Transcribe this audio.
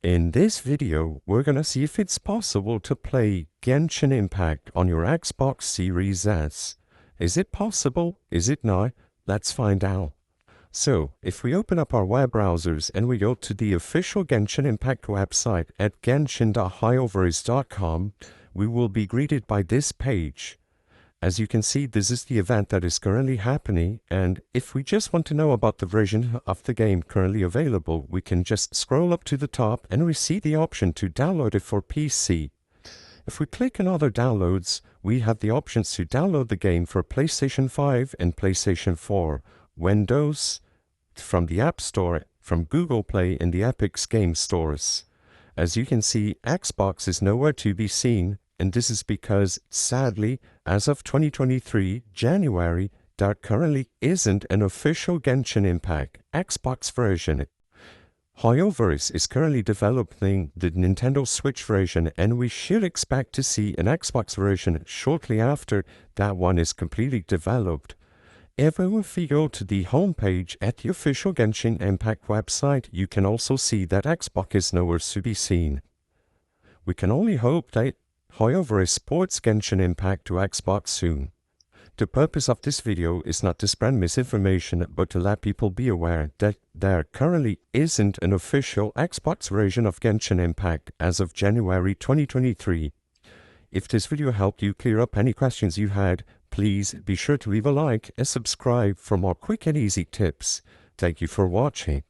In this video, we're gonna see if it's possible to play Genshin Impact on your Xbox Series S. Is it possible? Is it not? Let's find out. So, if we open up our web browsers and we go to the official Genshin Impact website at genshin.hyoverse.com, we will be greeted by this page. As you can see, this is the event that is currently happening, and if we just want to know about the version of the game currently available, we can just scroll up to the top and we see the option to download it for PC. If we click on other downloads, we have the options to download the game for PlayStation 5 and PlayStation 4, Windows, from the App Store, from Google Play and the Epic's game stores. As you can see, Xbox is nowhere to be seen, and this is because, sadly, as of 2023, January, there currently isn't an official Genshin Impact Xbox version. Hyoverse is currently developing the Nintendo Switch version, and we should expect to see an Xbox version shortly after that one is completely developed. Even if we go to the homepage at the official Genshin Impact website, you can also see that Xbox is nowhere to be seen. We can only hope that Hyoverse ports Genshin Impact to Xbox soon. The purpose of this video is not to spread misinformation, but to let people be aware that there currently isn't an official Xbox version of Genshin Impact as of January 2023. If this video helped you clear up any questions you had, please be sure to leave a like and subscribe for more quick and easy tips. Thank you for watching.